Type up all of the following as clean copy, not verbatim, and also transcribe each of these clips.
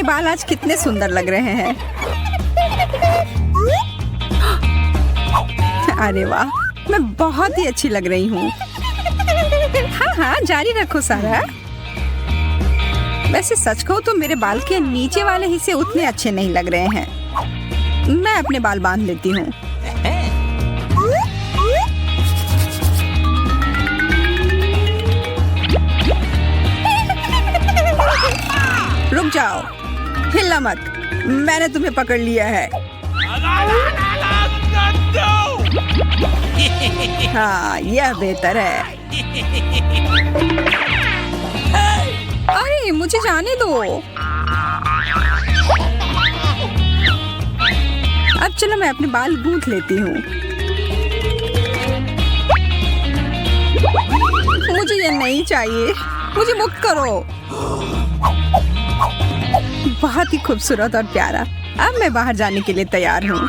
बाल आज कितने सुंदर लग रहे हैं। अरे वाह, मैं बहुत ही अच्छी लग रही हूँ। हाँ हाँ, जारी रखो सारा। वैसे सच कहूँ तो मेरे बाल के नीचे वाले हिस्से उतने अच्छे नहीं लग रहे हैं। मैं अपने बाल बांध लेती हूँ। रुक जाओ, हिलना मत, मैंने तुम्हें पकड़ लिया है। हाँ, यह बेहतर है। अरे मुझे जाने दो। अब चलो मैं अपने बाल गूंथ लेती हूँ। मुझे ये नहीं चाहिए, मुझे मुक्त करो। बहुत ही खूबसूरत और प्यारा। अब मैं बाहर जाने के लिए तैयार हूँ।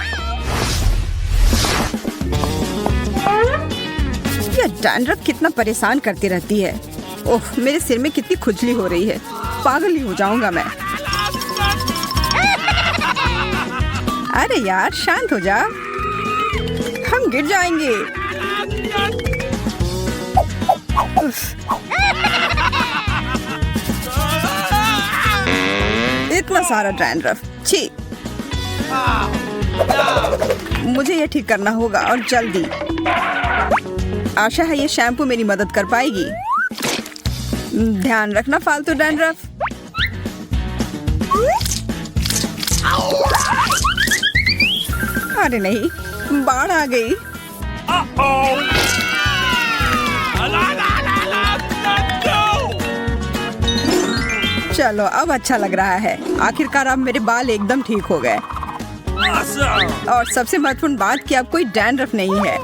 यह डैंड्रफ कितना परेशान करती रहती है। ओह, मेरे सिर में कितनी खुजली हो रही है। पागल ही हो जाऊंगा मैं। अरे यार, शांत हो जा, हम गिर जाएंगे। इतना सारा डैंड्रफ, छी। मुझे ये ठीक करना होगा और जल्दी। आशा है ये शैम्पू मेरी मदद कर पाएगी। ध्यान रखना फालतू डैंड्रफ। अरे नहीं, बाढ़ आ गई। चलो, अब अच्छा लग रहा है। आखिरकार अब मेरे बाल एकदम ठीक हो गए। और सबसे महत्वपूर्ण बात कि अब कोई डैंड्रफ नहीं है।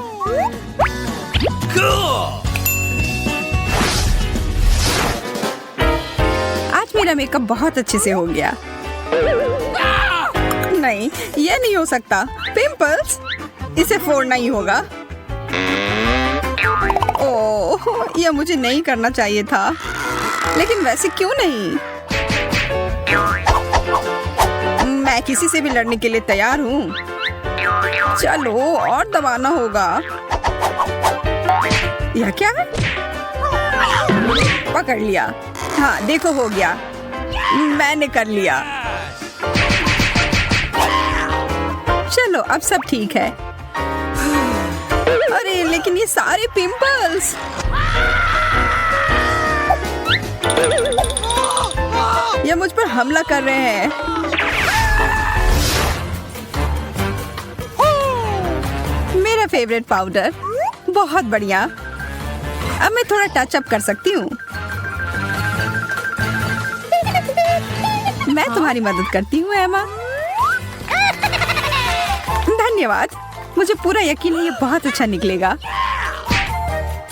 आज मेरा मेकअप बहुत अच्छे से हो गया। नहीं, ये नहीं हो सकता। पिंपल्स, इसे फोड़ना ही होगा। ओह, यह मुझे नहीं करना चाहिए था, लेकिन वैसे क्यों नहीं। मैं किसी से भी लड़ने के लिए तैयार हूँ। चलो, और दबाना होगा। यह क्या है? पकड़ लिया। हाँ, देखो, हो गया। मैंने कर लिया। चलो, अब सब ठीक है। अरे लेकिन ये सारे पिंपल्स। ये मुझ पर हमला कर रहे हैं। मेरा फेवरेट पाउडर, बहुत बढ़िया। अब मैं थोड़ा टच अप कर सकती हूँ। मैं तुम्हारी मदद करती हूँ एमा। धन्यवाद, मुझे पूरा यकीन है ये बहुत अच्छा निकलेगा।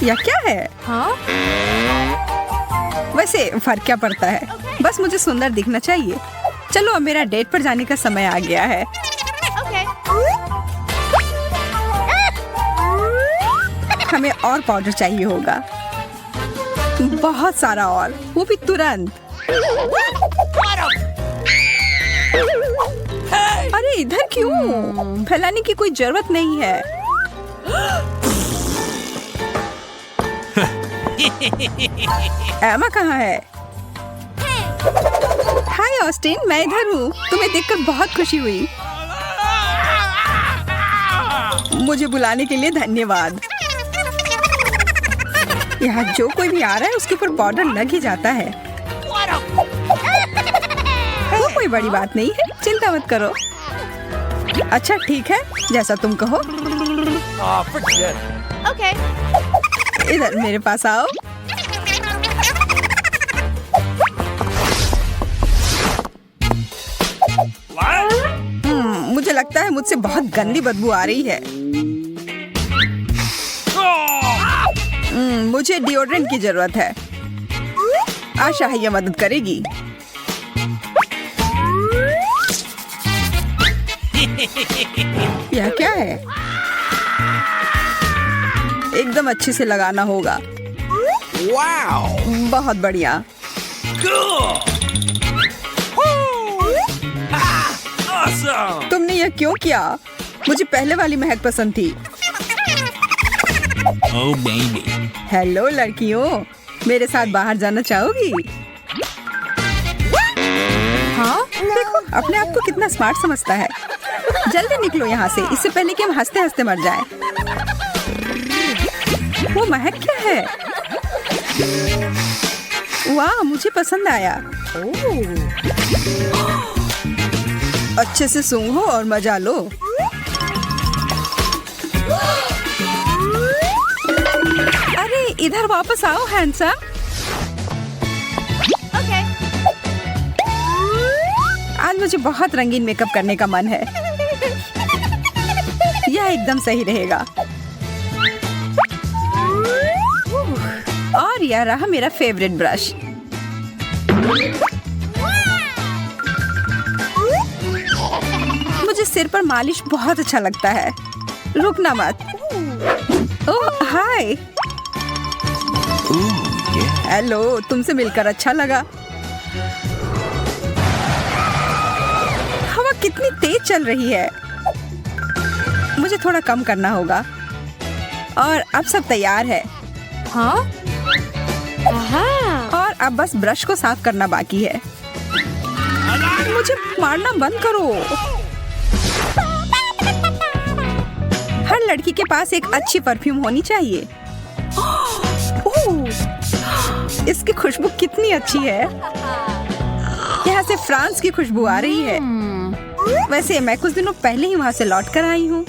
यह क्या है? हाँ? वैसे फर्क क्या पड़ता है, बस मुझे सुंदर दिखना चाहिए। चलो, अब मेरा डेट पर जाने का समय आ गया है। हमें और पाउडर चाहिए होगा, बहुत सारा, और वो भी तुरंत। अरे इधर क्यों? फैलाने की कोई जरूरत नहीं है। एमा कहाँ है? हाय ऑस्टिन, मैं इधर हूँ। तुम्हें देखकर बहुत खुशी हुई। मुझे बुलाने के लिए धन्यवाद। यहाँ जो कोई भी आ रहा है उसके ऊपर पाउडर लग ही जाता है। वो कोई बड़ी बात नहीं है, चिंता मत करो। अच्छा ठीक है, जैसा तुम कहो। Okay. इधर मेरे पास आओ। मुझे लगता है मुझसे बहुत गंदी बदबू आ रही है। मुझे डिओड्रेंट की जरूरत है। आशा है ये मदद करेगी। यह क्या है? एकदम अच्छे से लगाना होगा। Wow! बहुत बढ़िया। यह क्यों किया? मुझे पहले वाली महक पसंद थी। Oh, baby. हेलो लड़कियों, मेरे साथ बाहर जाना चाहोगी? हाँ, देखो अपने आप को कितना स्मार्ट समझता है। जल्दी निकलो यहाँ से, इससे पहले कि हम हंसते हंसते मर जाएं। वो महक क्या है? वाह, मुझे पसंद आया। अच्छे से सूंघो और मजा लो। अरे इधर वापस आओ हैंडसम। आज मुझे बहुत रंगीन मेकअप करने का मन है। यह एकदम सही रहेगा। और यह रहा मेरा फेवरेट ब्रश। मुझे सिर पर मालिश बहुत अच्छा लगता है। रुकना मत। ओह हाय। हेलो, तुमसे मिलकर अच्छा लगा। हवा कितनी तेज चल रही है। मुझे थोड़ा कम करना होगा। और अब सब तैयार है। हाँ? और अब बस ब्रश को साफ करना बाकी है। मुझे मारना बंद करो। हर लड़की के पास एक अच्छी परफ्यूम होनी चाहिए। ओह, इसकी खुशबू कितनी अच्छी है। यहाँ से फ्रांस की खुशबू आ रही है। वैसे मैं कुछ दिनों पहले ही वहाँ से लौट कर आई हूँ।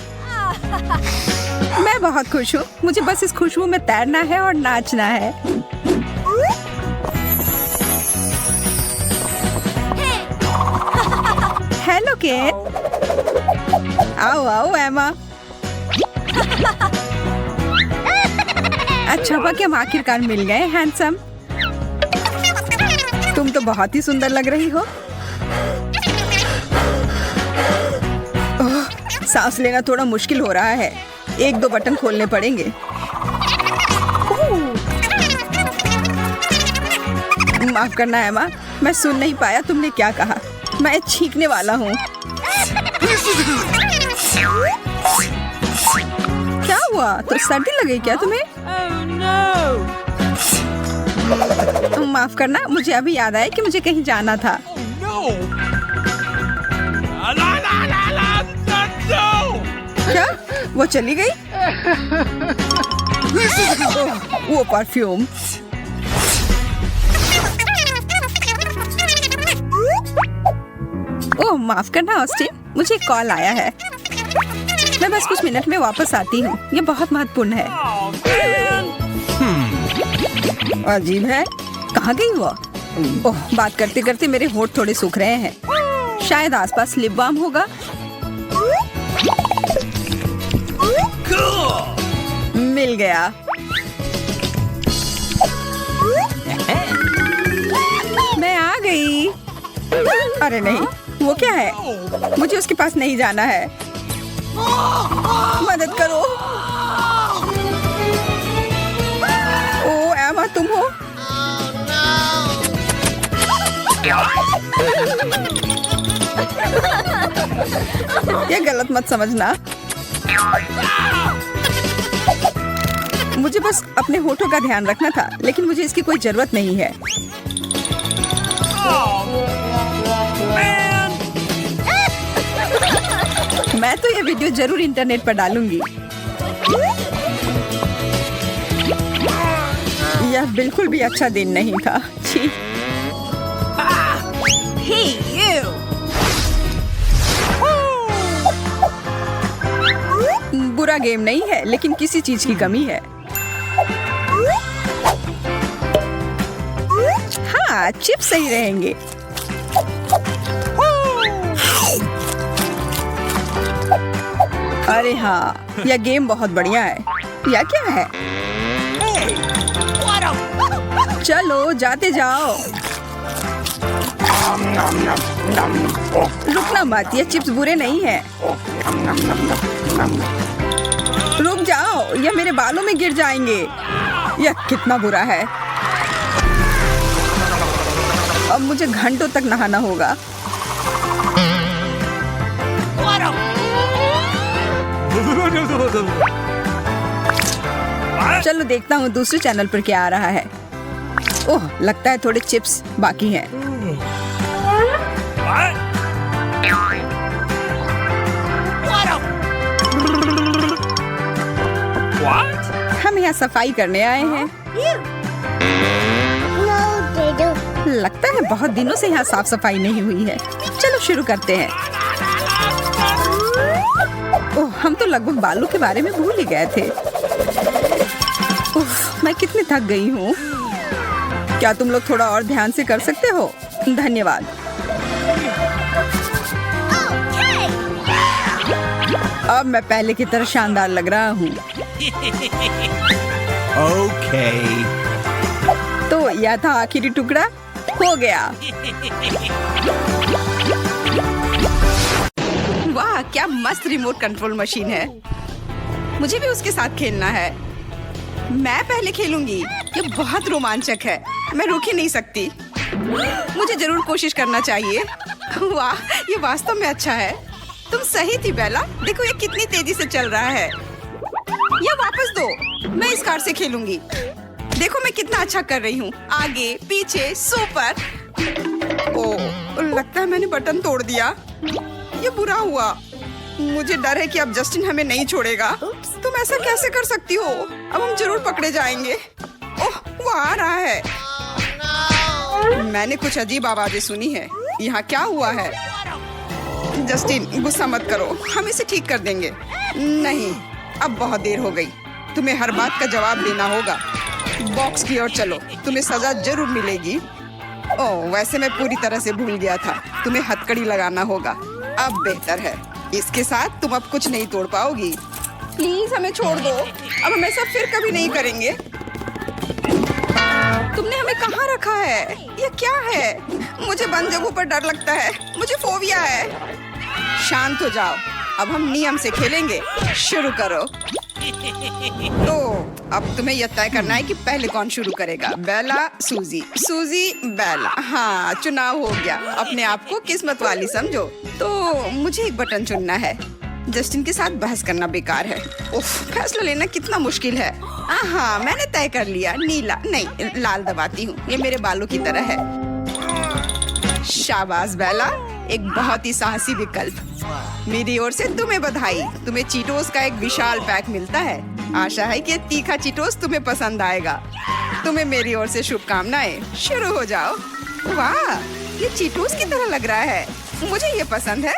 मैं बहुत खुश हूँ। मुझे बस इस खुशबू में तैरना है और नाचना है। Hello Kate. आओ आओ एमा। अच्छा हुआ कि हम आखिरकार मिल गए हैंडसम। तुम तो बहुत ही सुंदर लग रही हो। ओह, सांस लेना थोड़ा मुश्किल हो रहा है। एक दो बटन खोलने पड़ेंगे। माफ करना एमा, मैं सुन नहीं पाया तुमने क्या कहा। मैं छींकने वाला हूँ। क्या हुआ? तो सर्दी लगी क्या तुम्हें? माफ करना, मुझे अभी याद आया कि मुझे कहीं जाना था। क्या? वो चली गई? वो परफ्यूम। ओह माफ करना ऑस्टिन, मुझे एक कॉल आया है। मैं बस कुछ मिनट में वापस आती हूँ। ये बहुत महत्वपूर्ण है। अजीब है, कहाँ गई वो? ओह, बात करते करते मेरे होंठ थोड़े सूख रहे हैं। शायद आसपास लिप बाम होगा। मिल गया। मैं आ गई। अरे नहीं, वो क्या है? मुझे उसके पास नहीं जाना है। मदद करो। ओ एमा, तुम हो? ये गलत मत समझना। मुझे बस अपने होठों का ध्यान रखना था, लेकिन मुझे इसकी कोई जरूरत नहीं है। मैं तो ये वीडियो जरूर इंटरनेट पर डालूंगी। यह बिल्कुल भी अच्छा दिन नहीं था। छी। बुरा गेम नहीं है, लेकिन किसी चीज की कमी है। हाँ, चिप्स सही रहेंगे। अरे हाँ, यह गेम बहुत बढ़िया है। यह क्या है? चलो जाते जाओ। रुकना मत, ये चिप्स बुरे नहीं हैं। रुक जाओ, ये मेरे बालों में गिर जाएंगे। यह कितना बुरा है। अब मुझे घंटों तक नहाना होगा। चलो देखता हूँ दूसरे चैनल पर क्या आ रहा है। ओह, लगता है थोड़े चिप्स बाकी हैं। हम यहाँ सफाई करने आए हैं। लगता है बहुत दिनों से यहाँ साफ सफाई नहीं हुई है। चलो शुरू करते हैं। ओह, हम तो लगभग बालों के बारे में भूल ही गए थे। उफ, मैं कितनी थक गई हूँ। क्या तुम लोग थोड़ा और ध्यान से कर सकते हो? धन्यवाद। अब मैं पहले की तरह शानदार लग रहा हूँ। Okay. तो यह था आखिरी टुकड़ा, हो गया। वाह, क्या मस्त रिमोट कंट्रोल मशीन है। मुझे भी उसके साथ खेलना है। मैं पहले खेलूंगी। ये बहुत रोमांचक है। मैं रुक ही नहीं सकती। मुझे जरूर कोशिश करना चाहिए। वाह, ये वास्तव में अच्छा है। तुम सही थी बेला। देखो ये कितनी तेजी से चल रहा है। ये वापस दो। मैं इस कार से खेलूंगी। देखो मैं कितना अच्छा कर रही हूँ। आगे, पीछे, सुपर। ओह, लगता है मैंने बटन तोड़ दिया। ये बुरा हुआ। मुझे डर है कि अब जस्टिन हमें नहीं छोड़ेगा। तुम ऐसा कैसे कर सकती हो? अब हम जरूर पकड़े जाएंगे। ओह, वो आ रहा है। मैंने कुछ अजीब आवाजें सुनी है। यहाँ क्या हुआ है? जस्टिन, गुस्सा मत करो। हम इसे ठीक कर देंगे। नहीं, अब बहुत देर हो गई। तुम्हें हर बात का जवाब देना होगा। बॉक्स की ओर चलो, तुम्हें सजा जरूर मिलेगी। ओह, वैसे मैं पूरी तरह से भूल गया था। तुम्हें हथकड़ी लगाना होगा। अब बेहतर है। इसके साथ तुम अब कुछ नहीं तोड़ पाओगी। प्लीज हमें छोड़ दो। अब हम ऐसा फिर कभी नहीं करेंगे। तुमने हमें कहाँ रखा है? ये क्या है? मुझे बंद जगहों पर डर लगता है। मुझे फोबिया है। शांत हो जाओ। अब हम नियम से खेलेंगे। शुरू करो। तो अब तुम्हें यह तय करना है कि पहले कौन शुरू करेगा। बेला, सूजी, सूजी, बेला। हाँ, चुनाव हो गया। अपने आप को किस्मत वाली समझो। तो मुझे एक बटन चुनना है। जस्टिन के साथ बहस करना बेकार है। उफ, फैसला लेना कितना मुश्किल है। हाँ, मैंने तय कर लिया। नीला नहीं, लाल दबाती हूँ। ये मेरे बालों की तरह है। शाबाश बेला, एक बहुत ही साहसी विकल्प। मेरी ओर से तुम्हें बधाई। तुम्हें चीटोस का एक विशाल पैक मिलता है। आशा है कि तीखा चीटोस तुम्हें पसंद आएगा। तुम्हें मेरी ओर से शुभकामनाएं। शुरू हो जाओ। वाह, ये चीटोस की तरह लग रहा है। मुझे ये पसंद है।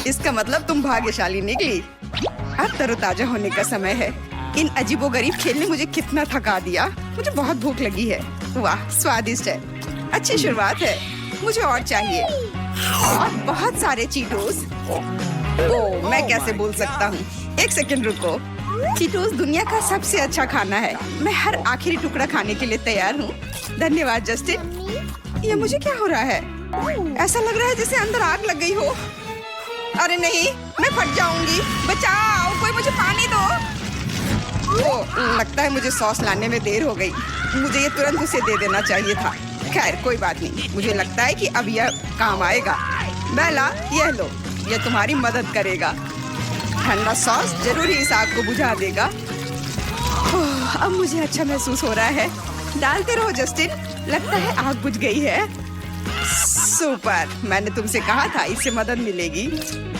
इसका मतलब तुम भाग्यशाली निकली। अब तरोताजा होने का समय है। इन अजीबोगरीब खेल ने मुझे कितना थका दिया। मुझे बहुत भूख लगी है। वाह, स्वादिष्ट है। अच्छी शुरुआत है। मुझे और चाहिए। और बहुत सारे चीटोस। ओह, मैं कैसे भूल सकता हूँ। एक सेकंड रुको। चीटोस दुनिया का सबसे अच्छा खाना है। मैं हर आखिरी टुकड़ा खाने के लिए तैयार हूँ। धन्यवाद जस्टिन। ये मुझे क्या हो रहा है? ऐसा लग रहा है जैसे अंदर आग लग गई हो। अरे नहीं, मैं फट जाऊंगी। बचाओ, कोई मुझे पानी दो। ओह, लगता है मुझे सॉस लाने में देर हो गई। मुझे ये तुरंत उसे दे देना चाहिए था। खैर कोई बात नहीं। मुझे लगता है कि अब यह काम आएगा। बेला, यह लो। यह तुम्हारी मदद करेगा। ठंडा सॉस जरूर ही इस आग को बुझा देगा। ओह, अब मुझे अच्छा महसूस हो रहा है। डालते रहो जस्टिन। लगता है आग बुझ गई है। सुपर, मैंने तुमसे कहा था इससे मदद मिलेगी।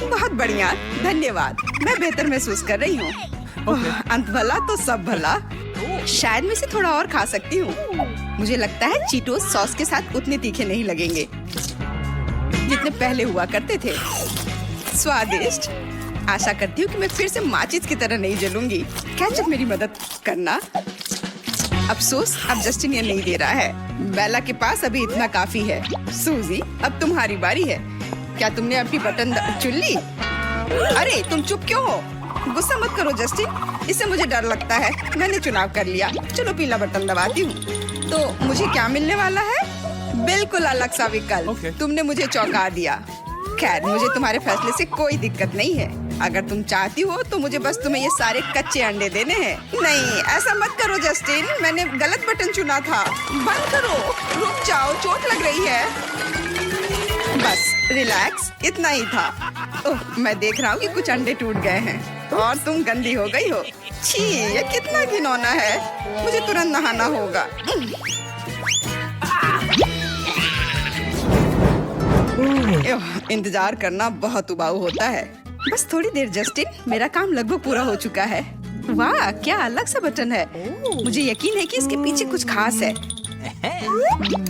बहुत बढ़िया, धन्यवाद। मैं बेहतर महसूस कर रही हूँ। अंत भला तो सब भला। शायद मैं इसे थोड़ा और खा सकती हूँ। मुझे लगता है चीटोस सॉस के साथ उतने तीखे नहीं लगेंगे जितने पहले हुआ करते थे। स्वादिष्ट। आशा करती हूँ कि मैं फिर से माचिस की तरह नहीं जलूंगी। केचप मेरी मदद करना। अफसोस, अब जस्टिन ये नहीं दे रहा है। बेला के पास अभी इतना काफी है। सूजी, अब तुम्हारी बारी है। क्या तुमने अपनी बटन चुन ली? अरे तुम चुप क्यों हो? गुस्सा मत करो जस्टिन। इससे मुझे डर लगता है। मैंने चुनाव कर लिया। चलो पीला बटन दबाती हूँ। तो मुझे क्या मिलने वाला है? बिल्कुल अलग सा विकल्प। तुमने मुझे चौंका दिया। खैर, मुझे तुम्हारे फैसले से कोई दिक्कत नहीं है। अगर तुम चाहती हो तो मुझे बस तुम्हें ये सारे कच्चे अंडे देने हैं। नहीं, ऐसा मत करो जस्टिन। मैंने गलत बटन चुना था। बंद करो। रुक जाओ, चोट लग रही है। बस रिलैक्स, इतना ही था। ओह, मैं देख रहा हूँ कि कुछ अंडे टूट गए हैं और तुम गंदी हो गई हो। छी, ये कितना घिनौना है। मुझे तुरंत नहाना होगा। इंतजार करना बहुत उबाऊ होता है। बस थोड़ी देर जस्टिन, मेरा काम लगभग पूरा हो चुका है। वाह, क्या अलग सा बटन है। मुझे यकीन है कि इसके पीछे कुछ खास है।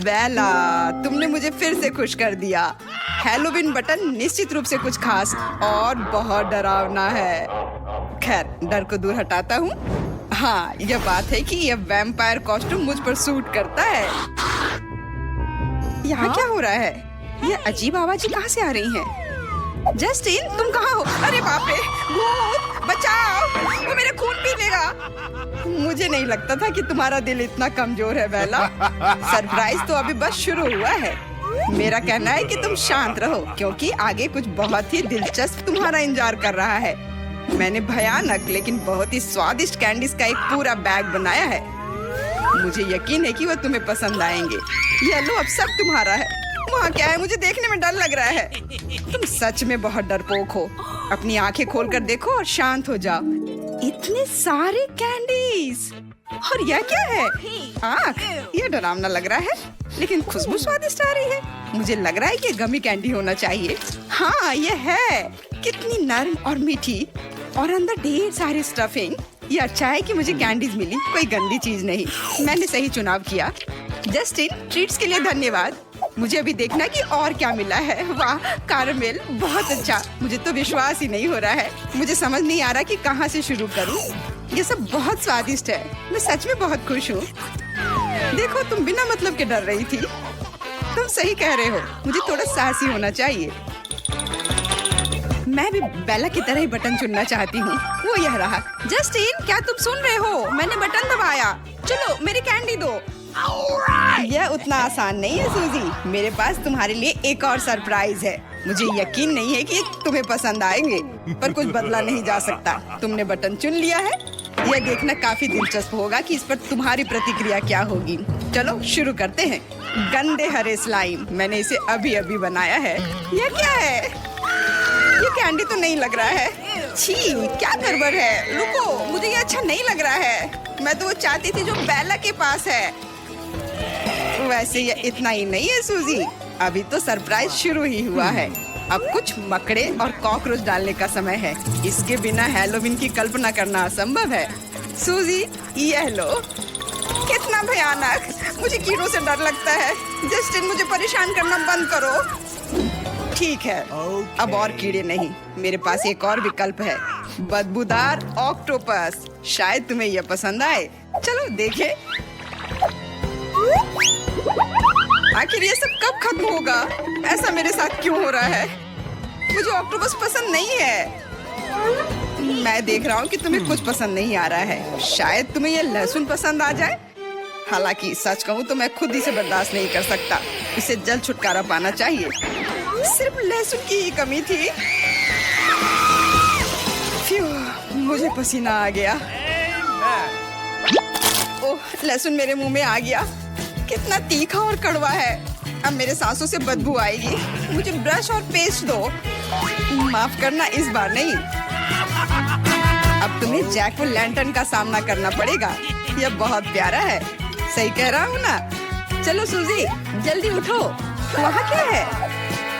बेला, तुमने मुझे फिर से खुश कर दिया। हैलोवीन बटन निश्चित रूप से कुछ खास और बहुत डरावना है। खैर, डर को दूर हटाता हूँ। हाँ, यह बात है कि यह वैम्पायर कॉस्ट्यूम मुझ पर सूट करता है। यहाँ क्या हो रहा है? ये अजीब आवाजें कहाँ से आ रही हैं? जस्टिन, तुम कहाँ हो? अरे बाप रे, भूत, बचाओ, वो मेरा खून पी लेगा। मुझे नहीं लगता था कि तुम्हारा दिल इतना कमजोर है बेला। सरप्राइज तो अभी बस शुरू हुआ है। मेरा कहना है कि तुम शांत रहो, क्योंकि आगे कुछ बहुत ही दिलचस्प तुम्हारा इंतजार कर रहा है। मैंने भयानक लेकिन बहुत ही स्वादिष्ट कैंडीज का एक पूरा बैग बनाया है। मुझे यकीन है कि वह तुम्हें पसंद आएंगे। ये लो, अब सब तुम्हारा है। वहाँ क्या है? मुझे देखने में डर लग रहा है। तुम सच में बहुत डरपोक हो। अपनी आंखें खोलकर देखो और शांत हो जाओ। इतने सारे कैंडीज, और यह क्या है? आँख, यह डरावना लग रहा है, लेकिन खुशबू स्वादिष्ट आ रही है। मुझे लग रहा है कि गमी कैंडी होना चाहिए। हाँ, यह है। कितनी नरम और मीठी, और अंदर ढेर सारी स्टफिंग। ये अच्छा है कि मुझे कैंडीज मिली, कोई गंदी चीज नहीं। मैंने सही चुनाव किया। जस्टिन, ट्रीट्स के लिए धन्यवाद। मुझे अभी देखना कि और क्या मिला है। वाह, कैरमेल, बहुत अच्छा। मुझे तो विश्वास ही नहीं हो रहा है। मुझे समझ नहीं आ रहा कि कहाँ से शुरू करूँ। ये सब बहुत स्वादिष्ट है। मैं सच में बहुत खुश हूँ। देखो, तुम बिना मतलब के डर रही थी। तुम सही कह रहे हो, मुझे थोड़ा साहसी होना चाहिए। मैं भी बेला की तरह ही बटन चुनना चाहती हूँ। वो यह रहा। जस्टिन, क्या तुम सुन रहे हो? मैंने बटन दबाया। चलो, मेरी कैंडी दो। यह उतना आसान नहीं है सूजी। मेरे पास तुम्हारे लिए एक और सरप्राइज है। मुझे यकीन नहीं है कि तुम्हें पसंद आएंगे, पर कुछ बदला नहीं जा सकता। तुमने बटन चुन लिया है। यह देखना काफी दिलचस्प होगा कि इस पर तुम्हारी प्रतिक्रिया क्या होगी। चलो शुरू करते हैं। गंदे हरे स्लाइम, मैंने इसे अभी अभी बनाया है। यह क्या है? ये कैंडी तो नहीं लग रहा है। छी, क्या गड़बड़ है। रुको, मुझे ये अच्छा नहीं लग रहा है। मैं तो वो चाहती थी जो बेला के पास है। वैसे ये इतना ही नहीं है सूजी, अभी तो सरप्राइज शुरू ही हुआ है। अब कुछ मकड़े और कॉकरोच डालने का समय है। इसके बिना हैलोवीन की कल्पना करना असंभव है। सूजी, यह लो। कितना भयानक, मुझे कीड़ों से डर लगता है। जस्टिन, मुझे परेशान करना बंद करो। ठीक है, अब और कीड़े नहीं। मेरे पास एक और विकल्प है, बदबूदार ऑक्टोपस। शायद तुम्हें यह पसंद आए। चलो देखें। आखिर ये सब कब खत्म होगा? ऐसा मेरे साथ क्यों हो रहा है? मुझे ऑक्टोपस पसंद नहीं है। मैं देख रहा हूँ कि तुम्हें कुछ पसंद नहीं आ रहा है। शायद तुम्हें ये लहसुन पसंद आ जाए। हालांकि सच कहूँ तो मैं खुद ही से बर्दाश्त नहीं कर सकता। इसे जल्द छुटकारा पाना चाहिए। सिर्फ लहसुन की ही कमी थी। मुझे पसीना आ गया। ओह, लहसुन मेरे मुंह में आ गया। कितना तीखा और कड़वा है। अब मेरे सांसों से बदबू आएगी। मुझे ब्रश और पेस्ट दो। माफ करना, इस बार नहीं। अब तुम्हें जैक ओ लैंटर्न का सामना करना पड़ेगा। यह बहुत प्यारा है। सही कह रहा हूँ ना? चलो सूजी, जल्दी उठो। वहाँ क्या है?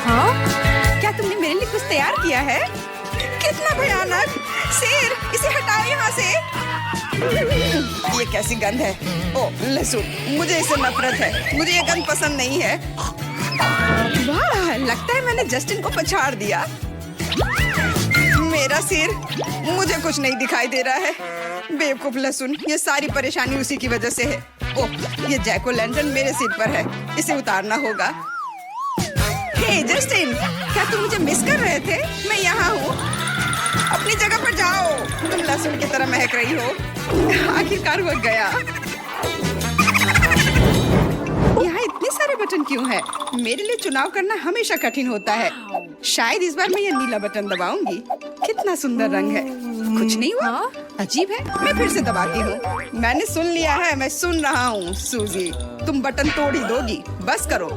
हाँ? क्या तुमने मेरे लिए कुछ तैयार किया है? कितना भयानक। शेर, इसे हटाओ यहाँ से। ये कैसी गंध है? ओह, लहसुन, मुझे इससे नफरत है। मुझे ये गंध पसंद नहीं है। वाह, लगता है मैंने जस्टिन को पछाड़ दिया। मेरा सिर, मुझे कुछ नहीं दिखाई दे रहा है। बेवकूफ लहसुन, ये सारी परेशानी उसी की वजह से है। ओह, ये जैक ओ लैंटर्न मेरे सिर पर है। इसे उतारना होगा। हे जस्टिन, क्या तुम मुझे मिस कर रहे थे? मैं यहाँ हूँ। अपनी जगह पर जाओ। तुम लहसुन की तरह महक रही हो। आखिरकार वो गया। यहाँ इतने सारे बटन क्यों हैं? मेरे लिए चुनाव करना हमेशा कठिन होता है। शायद इस बार मैं ये नीला बटन दबाऊंगी। कितना सुंदर रंग है। कुछ नहीं हुआ। अजीब है, मैं फिर से दबाती हूँ। मैंने सुन लिया है, मैं सुन रहा हूँ। सूजी, तुम बटन तोड़ ही दोगी, बस करो।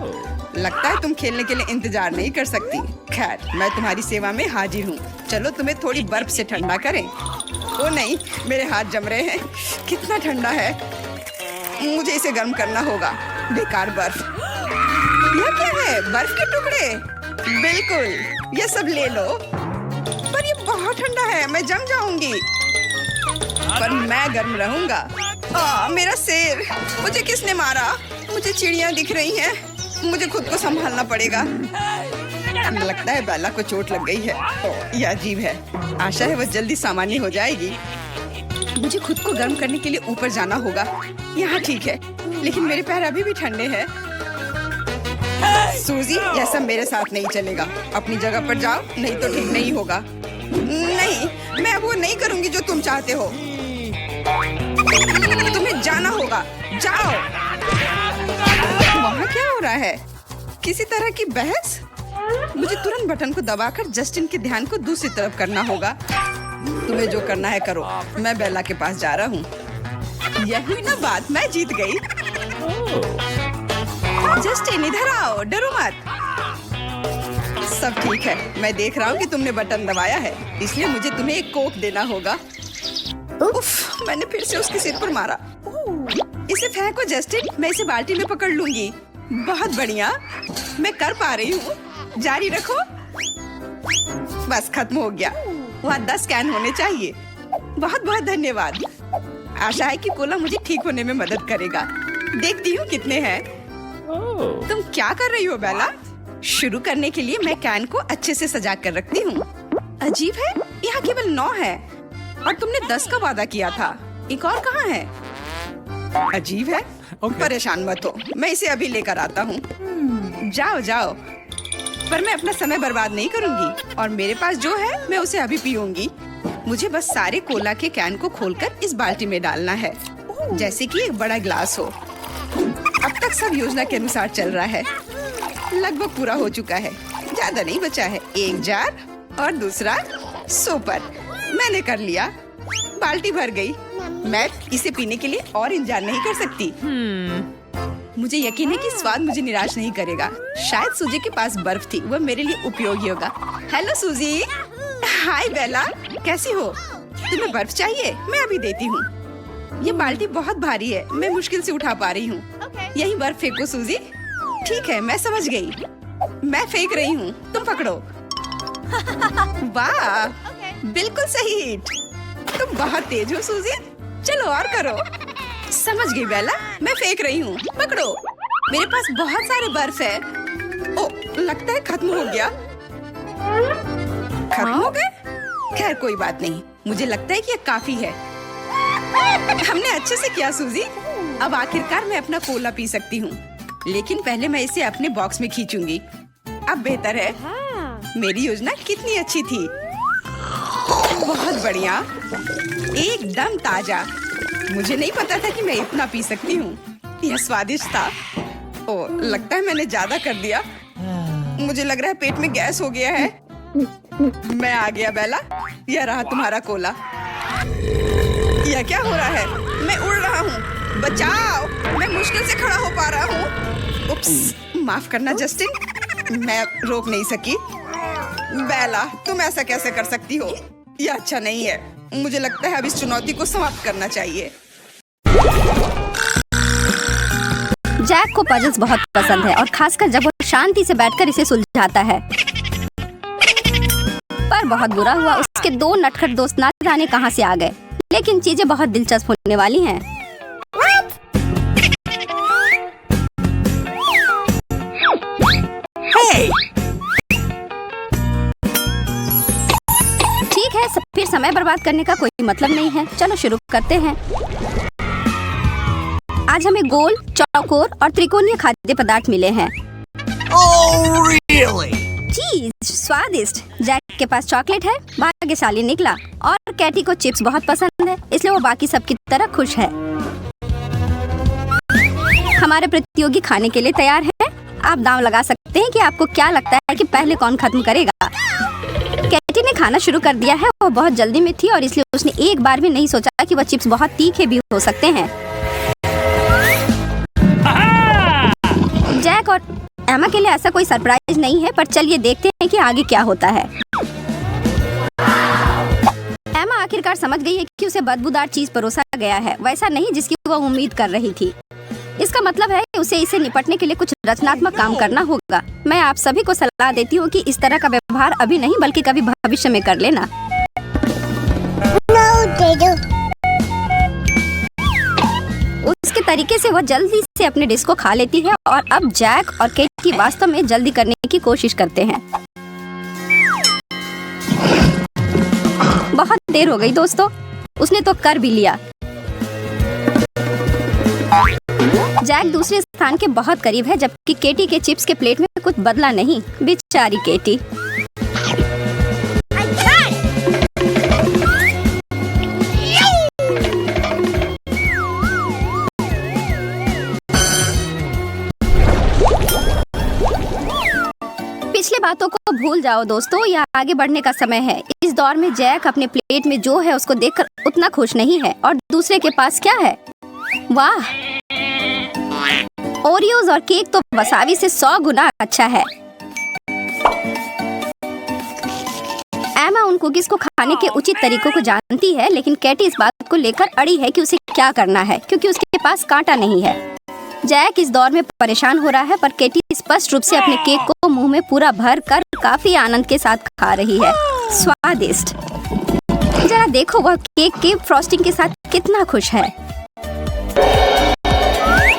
लगता है तुम खेलने के लिए इंतजार नहीं कर सकती। खैर, मैं तुम्हारी सेवा में हाजिर हूँ। चलो तुम्हें थोड़ी बर्फ से ठंडा करें। ओ नहीं, मेरे हाथ जम रहे हैं। कितना ठंडा है, मुझे इसे गर्म करना होगा। बेकार बर्फ। यह क्या है? बर्फ के टुकड़े? बिल्कुल, ये सब ले लो। पर ये बहुत ठंडा है, मैं जम जाऊंगी। पर मैं गर्म रहूंगा। मेरा सिर, मुझे किसने मारा? मुझे चिड़ियां दिख रही हैं। मुझे खुद को संभालना पड़ेगा। लगता है बेला को चोट लग गई है। यह अजीब है। आशा है वह जल्दी सामान्य हो जाएगी। मुझे खुद को गर्म करने के लिए ऊपर जाना होगा। यहाँ ठीक है, लेकिन मेरे पैर अभी भी ठंडे हैं। सूजी, यह सब मेरे साथ नहीं चलेगा। अपनी जगह पर जाओ, नहीं तो ठीक नहीं होगा। नहीं, मैं वो नहीं करूँगी जो तुम चाहते हो। तुम्हें जाना होगा, जाओ। वहाँ क्या हो रहा है? किसी तरह की बहस? मुझे तुरंत बटन को दबाकर जस्टिन के ध्यान को दूसरी तरफ करना होगा। तुम्हें जो करना है करो, मैं बेला के पास जा रहा हूँ। यही ना बात, मैं जीत गई। जस्टिन, इधर आओ, डरो मत। सब ठीक है, मैं देख रहा हूँ कि तुमने बटन दबाया है, इसलिए मुझे तुम्हें एक कोक देना होगा। उफ, मैंने फिर से उसके सिर पर मारा। इसे फेंको जस्टिन, मैं इसे बाल्टी में पकड़ लूंगी। बहुत बढ़िया, मैं कर पा रही हूँ। जारी रखो। बस खत्म हो गया। वहाँ 10 कैन होने चाहिए। बहुत बहुत धन्यवाद। आशा है कि कोला मुझे ठीक होने में मदद करेगा। देखती हूँ कितने हैं। तुम क्या कर रही हो बेला? शुरू करने के लिए मैं कैन को अच्छे से सजा कर रखती हूँ। अजीब है, यहाँ केवल 9 है और तुमने 10 का वादा किया था। एक और कहाँ है? अजीब है। परेशान मत हो, मैं इसे अभी लेकर आता हूँ। जाओ जाओ, पर मैं अपना समय बर्बाद नहीं करूँगी और मेरे पास जो है मैं उसे अभी पीऊंगी। मुझे बस सारे कोला के कैन को खोलकर इस बाल्टी में डालना है, जैसे कि एक बड़ा ग्लास हो। अब तक सब योजना के अनुसार चल रहा है। लगभग पूरा हो चुका है, ज्यादा नहीं बचा है। एक जार और दूसरा सोपर। मैंने कर लिया। बाल्टी भर गई। मैं इसे पीने के लिए और इंतजार नहीं कर सकती। मुझे यकीन है कि स्वाद मुझे निराश नहीं करेगा। शायद सूजी के पास बर्फ थी, वह मेरे लिए उपयोगी होगा। हेलो सूजी। हाय बेला, कैसी हो? तुम्हें बर्फ चाहिए? मैं अभी देती हूँ। ये बाल्टी बहुत भारी है, मैं मुश्किल से उठा पा रही हूँ। यही बर्फ फेंको सूजी। ठीक है, मैं समझ गई। मैं फेंक रही हूँ, तुम पकड़ो। वाह, बिल्कुल सही हिट। तुम बहुत तेज हो सूजी। चलो और करो। समझ गई बेला, मैं फेंक रही हूँ, पकड़ो। मेरे पास बहुत सारे बर्फ है। ओ, लगता है खत्म हो गया। खत्म हो गए? खैर कोई बात नहीं, मुझे लगता है कि ये काफी है। हमने अच्छे से किया सूजी। अब आखिरकार मैं अपना कोला पी सकती हूँ, लेकिन पहले मैं इसे अपने बॉक्स में खींचूंगी। अब बेहतर है। मेरी योजना कितनी अच्छी थी। बहुत बढ़िया, एकदम ताजा। मुझे नहीं पता था कि मैं इतना पी सकती हूँ। यह स्वादिष्ट था। ओ, लगता है मैंने ज्यादा कर दिया। मुझे लग रहा है पेट में गैस हो गया है। मैं आ गया बेला, यह रहा तुम्हारा कोला। यह क्या हो रहा है? मैं उड़ रहा हूँ, बचाओ। मैं मुश्किल से खड़ा हो पा रहा हूँ। उप्स, माफ करना जस्टिन, मैं रोक नहीं सकी। बेला, तुम ऐसा कैसे कर सकती हो? यह अच्छा नहीं है। मुझे लगता है अब इस चुनौती को समाप्त करना चाहिए। जैक को पजल्स बहुत पसंद है और खासकर जब वो शांति से बैठकर इसे सुलझाता है। पर बहुत बुरा हुआ, उसके 2 नटखट दोस्त ना जाने कहां से आ गए। लेकिन चीजें बहुत दिलचस्प होने वाली हैं। Hey! ठीक है, फिर समय बर्बाद करने का कोई मतलब नहीं है। चलो शुरू करते हैं। आज हमें गोल, चौकोर और त्रिकोणीय खाद्य पदार्थ मिले हैं। Oh, really? जी, स्वादिष्ट। जैक के पास चॉकलेट है, भाग्यशाली निकला। और कैटी को चिप्स बहुत पसंद है, इसलिए वो बाकी सबकी तरह खुश है। हमारे प्रतियोगी खाने के लिए तैयार हैं। आप दांव लगा सकते हैं कि आपको क्या लगता है कि पहले कौन खत्म करेगा। कैटी ने खाना खाना शुरू कर दिया है। वो बहुत जल्दी में थी और इसलिए उसने एक बार भी नहीं सोचा कि वो चिप्स बहुत तीखे भी हो सकते हैं। जैक और एमा के लिए ऐसा कोई सरप्राइज नहीं है, पर चलिए देखते हैं कि आगे क्या होता है। एमा आखिरकार समझ गई है कि उसे बदबूदार चीज परोसा गया है, वैसा नहीं जिसकी वो उम्मीद कर रही थी। इसका मतलब है उसे इसे निपटने के लिए कुछ रचनात्मक काम करना होगा। मैं आप सभी को सलाह देती हूँ कि इस तरह का व्यवहार अभी नहीं बल्कि कभी भविष्य में कर लेना। उसके तरीके से वह जल्दी से अपने डिश को खा लेती है और अब जैक और केटी वास्तव में जल्दी करने की कोशिश करते हैं। बहुत देर हो गई दोस्तों, उसने तो कर भी लिया। जैक दूसरे स्थान के बहुत करीब है, जबकि केटी के चिप्स के प्लेट में कुछ बदला नहीं। बेचारी केटी। पिछले बातों को भूल जाओ दोस्तों, यह आगे बढ़ने का समय है। इस दौर में जैक अपने प्लेट में जो है उसको देखकर उतना खुश नहीं है, और दूसरे के पास क्या है? वाह, ओरियोज और केक तो वसाबी से 100 गुना अच्छा है। एमा उन कुकीज को खाने के उचित तरीकों को जानती है, लेकिन कैटी इस बात को लेकर अड़ी है कि उसे क्या करना है, क्योंकि उसके पास कांटा नहीं है। जैक इस दौर में परेशान हो रहा है, पर केटी स्पष्ट रूप से अपने केक को मुंह में पूरा भर कर काफी आनंद के साथ खा रही है। स्वादिष्ट। जरा देखो वह केक के फ्रॉस्टिंग के साथ कितना खुश है।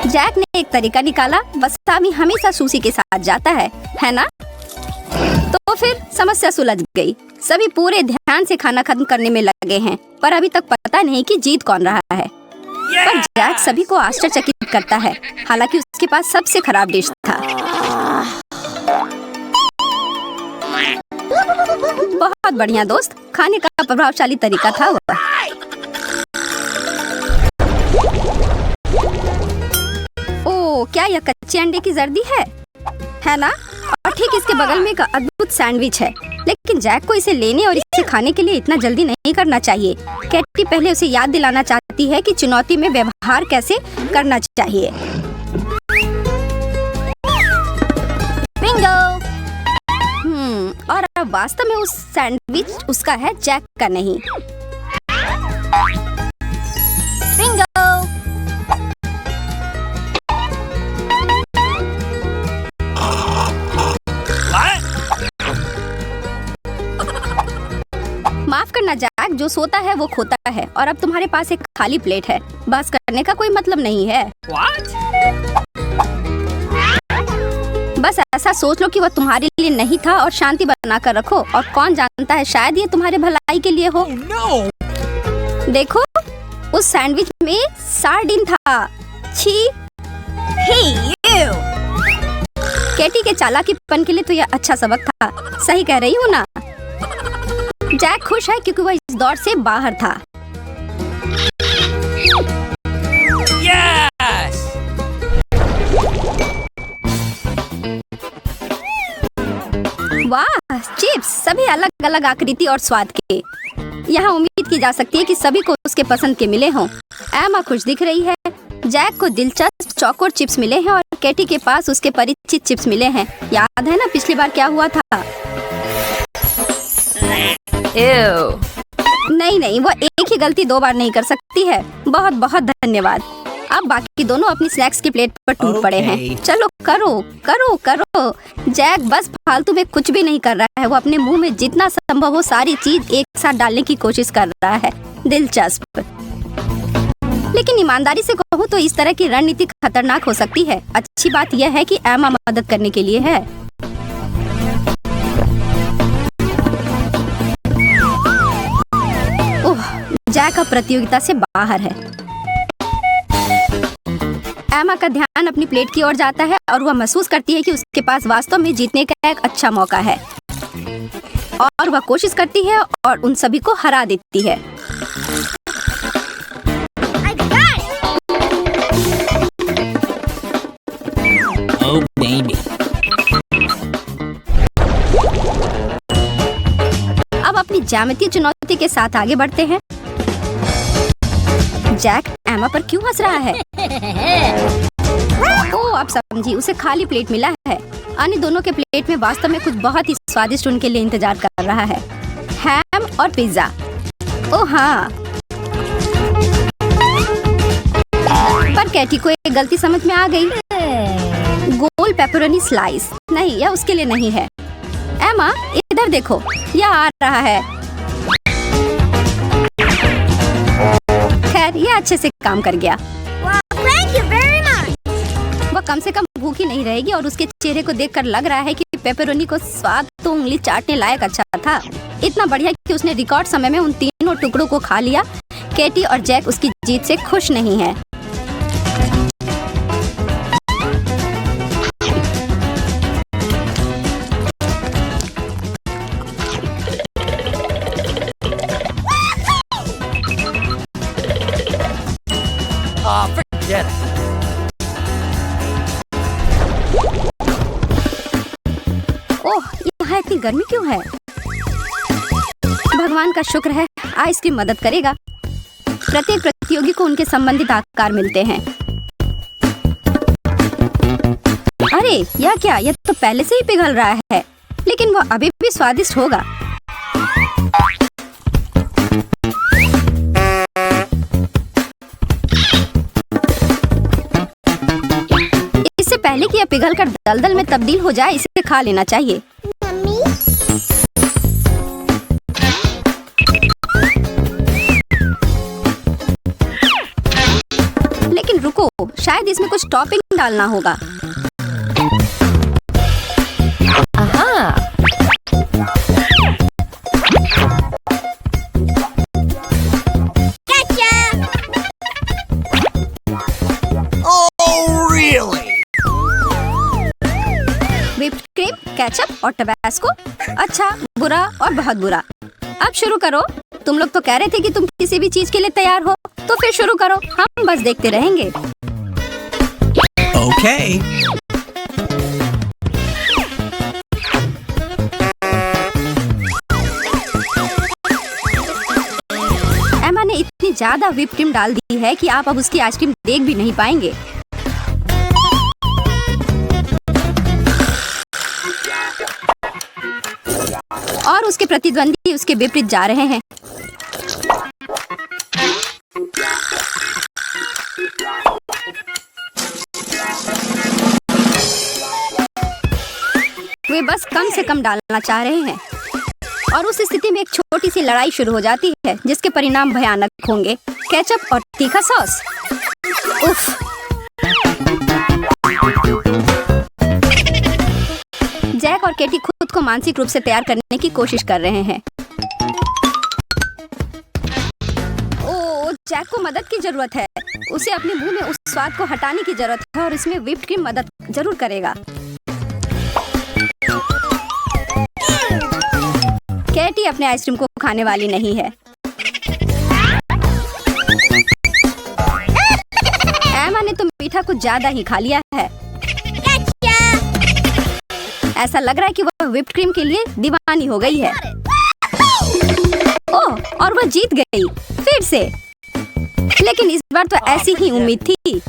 जैक ने एक तरीका निकाला, वसाबी हमेशा सुशी के साथ जाता है ना? तो फिर समस्या सुलझ गई। सभी पूरे ध्यान से खाना खत्म करने में लगे हैं, पर अभी तक पता नहीं कि जीत कौन रहा है। पर जैक सभी को आश्चर्यचकित करता है, हालांकि उसके पास सबसे खराब डिश था। बहुत बढ़िया दोस्त, खाने का प्रभावशाली तरीका था वह। ओ, क्या यह कच्चे अंडे की जर्दी है ना? और ठीक इसके बगल में एक अद्भुत सैंडविच है, लेकिन जैक को इसे लेने और इसे खाने के लिए इतना जल्दी नहीं करना चाहिए। कैटी पहले उसे याद दिलाना चाहती है कि चुनौती में व्यवहार कैसे करना चाहिए। बिंगो। और अब वास्तव में उस सैंडविच उसका है, जैक का नहीं। बिंगो। माफ करना जैक, जो सोता है वो खोता है, और अब तुम्हारे पास एक खाली प्लेट है। बस करने का कोई मतलब नहीं है। बस ऐसा सोच लो कि वह तुम्हारे लिए नहीं था और शांति बनाकर रखो, और कौन जानता है शायद ये तुम्हारे भलाई के लिए हो। देखो, उस सैंडविच में सार्डिन था। छी। केटी के चालाकीपन के लिए तो यह अच्छा सबक था। सही कह रही हूँ ना? जैक खुश है क्योंकि वह इस दौर से बाहर था। Yes! वाह, चिप्स सभी अलग अलग आकृति और स्वाद के। यहाँ उम्मीद की जा सकती है कि सभी को उसके पसंद के मिले हों। एमा खुश दिख रही है। जैक को दिलचस्प चौकोर चिप्स मिले हैं और केटी के पास उसके परिचित चिप्स मिले हैं। याद है ना पिछली बार क्या हुआ था? नहीं, वो एक ही गलती 2 बार नहीं कर सकती है। बहुत बहुत धन्यवाद। अब बाकी दोनों अपनी स्नैक्स की प्लेट पर टूट पड़े हैं। चलो करो। जैक बस फालतू में कुछ भी नहीं कर रहा है, वो अपने मुंह में जितना संभव हो सारी चीज एक साथ डालने की कोशिश कर रहा है। दिलचस्प। लेकिन ईमानदारी से कहूँ तो इस तरह की रणनीति खतरनाक हो सकती है। अच्छी बात यह है कि एमा मदद करने के लिए है। जैक अब प्रतियोगिता से बाहर है। एमा का ध्यान अपनी प्लेट की ओर जाता है और वह महसूस करती है कि उसके पास वास्तव में जीतने का एक अच्छा मौका है, और वह कोशिश करती है और उन सभी को हरा देती है। Oh, baby. अब अपनी ज्यामितीय चुनौती के साथ आगे बढ़ते हैं। जैक एमा पर क्यों हंस रहा है? ओह, आप समझी, उसे खाली प्लेट मिला है। अन्य दोनों के प्लेट में वास्तव में कुछ बहुत ही स्वादिष्ट उनके लिए इंतजार कर रहा है, हैम और पिज्जा। ओह हाँ, पर कैटी को एक गलती समझ में आ गई। गोल पेपरोनी स्लाइस नहीं, यह उसके लिए नहीं है। एमा, इधर देखो, यह आ रहा है। खैर, यह अच्छे से काम कर गया। वह कम से कम भूखी नहीं रहेगी और उसके चेहरे को देखकर लग रहा है कि पेपरोनी को स्वाद तो उंगली चाटने लायक अच्छा था। इतना बढ़िया कि उसने रिकॉर्ड समय में उन तीनों टुकड़ों को खा लिया। कैटी और जैक उसकी जीत से खुश नहीं है। Forget it. ओह, यहाँ इतनी गर्मी क्यों है? भगवान का शुक्र है, आइसक्रीम मदद करेगा। प्रत्येक प्रतियोगी को उनके संबंधित आकार मिलते हैं। अरे यह क्या? यह तो पहले से ही पिघल रहा है, लेकिन वह अभी भी स्वादिष्ट होगा। इससे पहले कि यह पिघलकर दलदल में तब्दील हो जाए, इसे खा लेना चाहिए। लेकिन रुको, शायद इसमें कुछ टॉपिंग डालना होगा। व्हिप्ड क्रीम, केचप और टबास्को। अच्छा, बुरा और बहुत बुरा। अब शुरू करो। तुम लोग तो कह रहे थे कि तुम किसी भी चीज के लिए तैयार हो, तो फिर शुरू करो, हम बस देखते रहेंगे। Okay. एमा ने इतनी ज्यादा व्हिप क्रीम डाल दी है कि आप अब उसकी आइसक्रीम देख भी नहीं पाएंगे। और उसके प्रतिद्वंदी उसके विपरीत जा रहे हैं। वे बस कम से कम डालना चाह रहे हैं और उस स्थिति में एक छोटी सी लड़ाई शुरू हो जाती है, जिसके परिणाम भयानक होंगे। केचप और तीखा सॉस। उफ। जैक और केटी खुद को मानसिक रूप से तैयार करने की कोशिश कर रहे हैं। ओह, जैक को मदद की जरूरत है। उसे अपने मुंह में उस स्वाद को हटाने की जरूरत है और इसमें व्हिप्ड क्रीम मदद जरूर करेगा। कैटी अपने आइसक्रीम को खाने वाली नहीं है। एमा ने तो मीठा कुछ ज्यादा ही खा लिया है। ऐसा लग रहा है कि वह व्हिप्ड क्रीम के लिए दीवानी हो गई है। ओह, और वह जीत गई फिर से। लेकिन इस बार तो ऐसी ही उम्मीद थी।